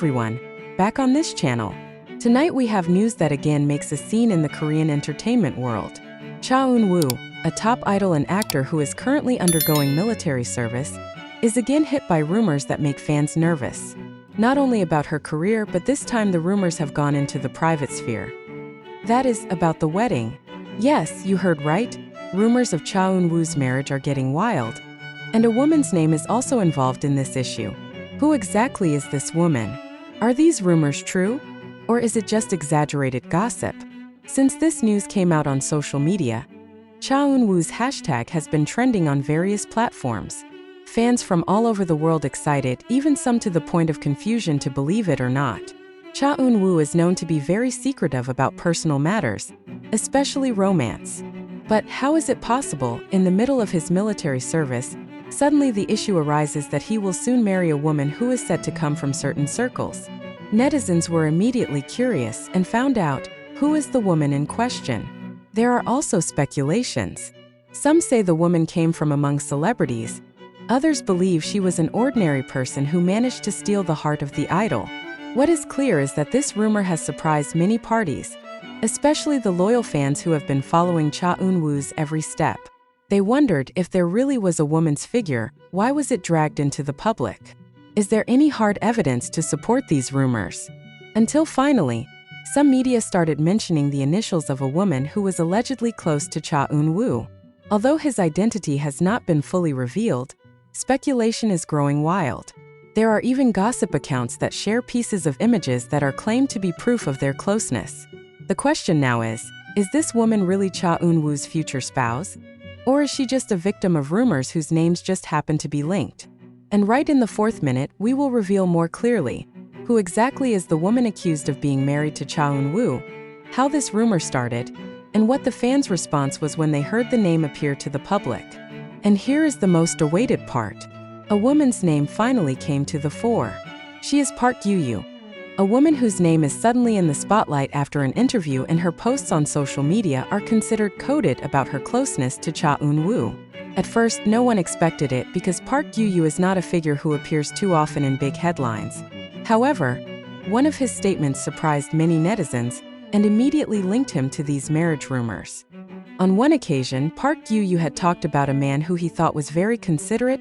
everyone, back on this channel. Tonight we have news that again makes a scene in the Korean entertainment world. Cha Eun Woo, a top idol and actor who is currently undergoing military service, is again hit by rumors that make fans nervous. Not only about her career, but this time the rumors have gone into the private sphere. That is, about the wedding. Yes, you heard right. Rumors of Cha Eun Woo's marriage are getting wild. And a woman's name is also involved in this issue. Who exactly is this woman? Are these rumors true? Or is it just exaggerated gossip? Since this news came out on social media, Cha Eun Woo's hashtag has been trending on various platforms. Fans from all over the world excited, even some to the point of confusion to believe it or not. Cha Eun Woo is known to be very secretive about personal matters, especially romance. But how is it possible, in the middle of his military service, suddenly the issue arises that he will soon marry a woman who is said to come from certain circles? Netizens were immediately curious and found out who is the woman in question. There are also speculations. Some say the woman came from among celebrities. Others believe she was an ordinary person who managed to steal the heart of the idol. What is clear is that this rumor has surprised many parties, especially the loyal fans who have been following Cha Eun Woo's every step. They wondered if there really was a woman's figure, why was it dragged into the public? Is there any hard evidence to support these rumors? Until finally, some media started mentioning the initials of a woman who was allegedly close to Cha Eun Woo. Although his identity has not been fully revealed, speculation is growing wild. There are even gossip accounts that share pieces of images that are claimed to be proof of their closeness. The question now is this woman really Cha Eun Woo's future spouse? Or is she just a victim of rumors whose names just happen to be linked? And right in the fourth minute, we will reveal more clearly who exactly is the woman accused of being married to Cha Eun Woo, how this rumor started, and what the fans' response was when they heard the name appear to the public. And here is the most awaited part. A woman's name finally came to the fore. She is Park Yoo-yoo, a woman whose name is suddenly in the spotlight after an interview, and her posts on social media are considered coded about her closeness to Cha Eun Woo. At first, no one expected it because Park Yoo-yoo is not a figure who appears too often in big headlines. However, one of his statements surprised many netizens and immediately linked him to these marriage rumors. On one occasion, Park Yoo-yoo had talked about a man who he thought was very considerate,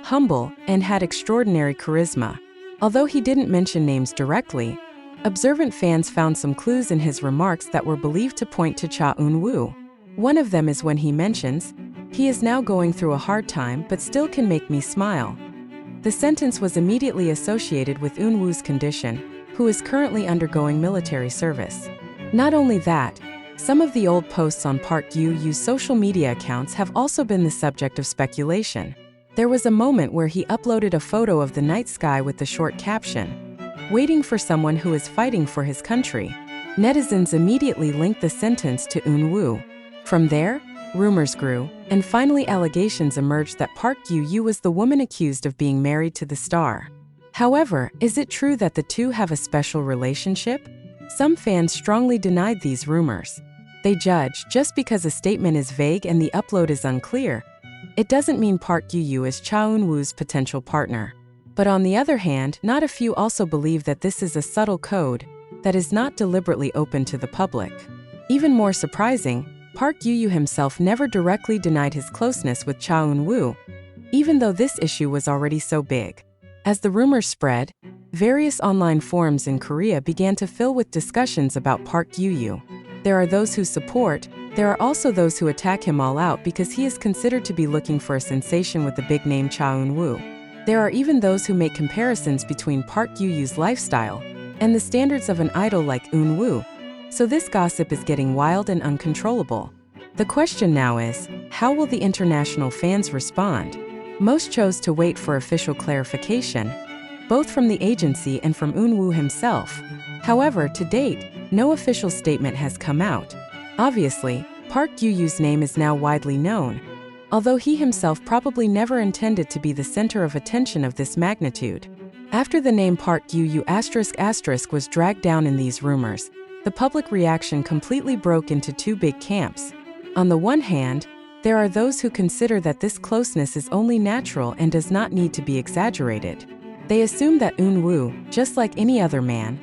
humble, and had extraordinary charisma. Although he didn't mention names directly, observant fans found some clues in his remarks that were believed to point to Cha Eun Woo. One of them is when he mentions, "He is now going through a hard time but still can make me smile." The sentence was immediately associated with Eun Woo's condition, who is currently undergoing military service. Not only that, some of the old posts on Park Yoo-yoo's social media accounts have also been the subject of speculation. There was a moment where he uploaded a photo of the night sky with the short caption, "Waiting for someone who is fighting for his country." Netizens immediately linked the sentence to Eun Woo. From there, rumors grew, and finally allegations emerged that Park Yoo-yoo was the woman accused of being married to the star. However, is it true that the two have a special relationship? Some fans strongly denied these rumors. They judge just because a statement is vague and the upload is unclear, it doesn't mean Park Yoo-yoo is Cha Eun Woo's potential partner. But on the other hand, not a few also believe that this is a subtle code that is not deliberately open to the public. Even more surprising, Park Yoo-yoo himself never directly denied his closeness with Cha Eun Woo, even though this issue was already so big. As the rumors spread, various online forums in Korea began to fill with discussions about Park Yoo-yoo. There are those who support, there are also those who attack him all out because he is considered to be looking for a sensation with the big name Cha Eun Woo. There are even those who make comparisons between Park Yoo-yoo's lifestyle and the standards of an idol like Eun Woo. So this gossip is getting wild and uncontrollable. The question now is, how will the international fans respond? Most chose to wait for official clarification, both from the agency and from Eun Woo himself. However, to date, no official statement has come out. Obviously, Park Yoo-yoo's name is now widely known, although he himself probably never intended to be the center of attention of this magnitude. After the name Park Yoo-yoo *** was dragged down in these rumors, the public reaction completely broke into two big camps. On the one hand, there are those who consider that this closeness is only natural and does not need to be exaggerated. They assume that Eun Woo, just like any other man,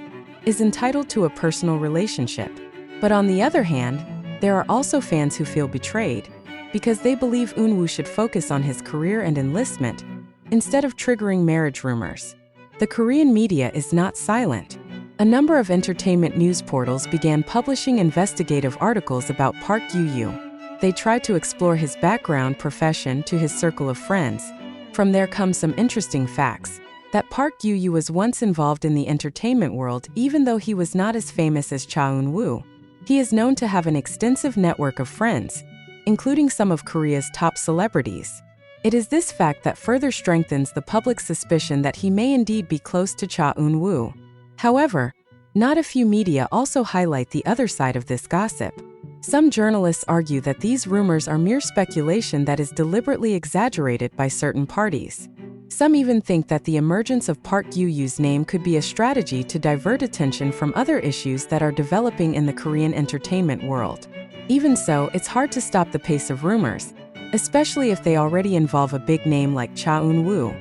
is entitled to a personal relationship. But on the other hand, there are also fans who feel betrayed because they believe Eun Woo should focus on his career and enlistment instead of triggering marriage rumors. The Korean media is not silent. A number of entertainment news portals began publishing investigative articles about Park Yoo-yoo. They tried to explore his background, profession, to his circle of friends. From there come some interesting facts. That Park Yoo-yoo was once involved in the entertainment world even though he was not as famous as Cha Eun Woo. He is known to have an extensive network of friends, including some of Korea's top celebrities. It is this fact that further strengthens the public's suspicion that he may indeed be close to Cha Eun Woo. However, not a few media also highlight the other side of this gossip. Some journalists argue that these rumors are mere speculation that is deliberately exaggerated by certain parties. Some even think that the emergence of Park Yoo-yoo's name could be a strategy to divert attention from other issues that are developing in the Korean entertainment world. Even so, it's hard to stop the pace of rumors, especially if they already involve a big name like Cha Eun Woo.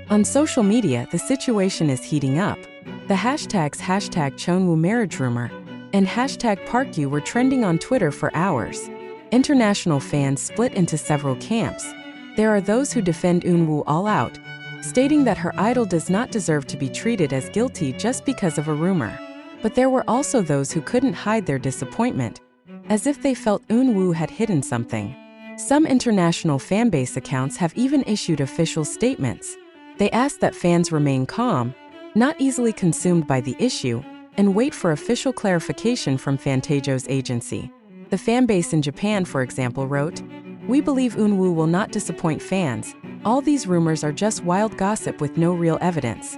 On social media, the situation is heating up. The hashtags #ChaEunWoo marriage rumor and #ParkYoo were trending on Twitter for hours. International fans split into several camps. There are those who defend Eun Woo all out, stating that her idol does not deserve to be treated as guilty just because of a rumor. But there were also those who couldn't hide their disappointment, as if they felt Eun Woo had hidden something. Some international fanbase accounts have even issued official statements. They ask that fans remain calm, not easily consumed by the issue, and wait for official clarification from Fantasio's agency. The fanbase in Japan, for example, wrote, "We believe Eun Woo will not disappoint fans. All these rumors are just wild gossip with no real evidence."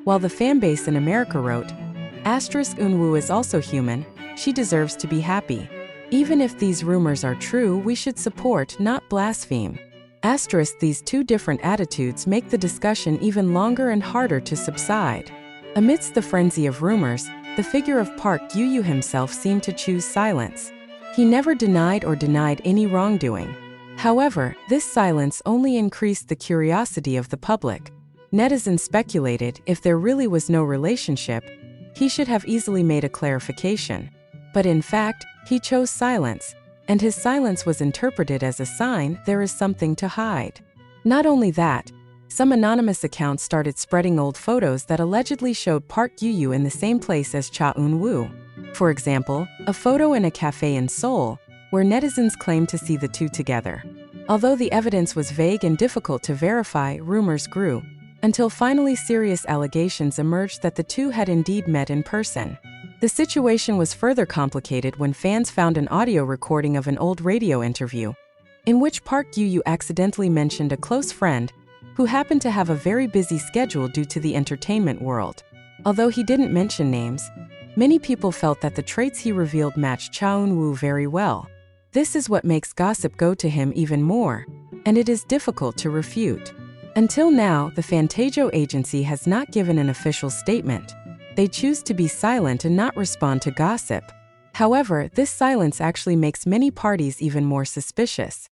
While the fanbase in America wrote, "Eun Woo is also human. She deserves to be happy. Even if these rumors are true, we should support, not blaspheme." These two different attitudes make the discussion even longer and harder to subside. Amidst the frenzy of rumors, the figure of Park Yoo-yoo himself seemed to choose silence. He never denied any wrongdoing. However, this silence only increased the curiosity of the public. Netizens speculated if there really was no relationship, he should have easily made a clarification. But in fact, he chose silence, and his silence was interpreted as a sign there is something to hide. Not only that, some anonymous accounts started spreading old photos that allegedly showed Park Yoo-yoo in the same place as Cha Eun Woo. For example, a photo in a cafe in Seoul, where netizens claimed to see the two together. Although the evidence was vague and difficult to verify, rumors grew, until finally serious allegations emerged that the two had indeed met in person. The situation was further complicated when fans found an audio recording of an old radio interview, in which Park Yoo-yoo accidentally mentioned a close friend who happened to have a very busy schedule due to the entertainment world. Although he didn't mention names, many people felt that the traits he revealed matched Cha Eun Woo very well. This is what makes gossip go to him even more, and it is difficult to refute. Until now, the Fantasio agency has not given an official statement. They choose to be silent and not respond to gossip. However, this silence actually makes many parties even more suspicious.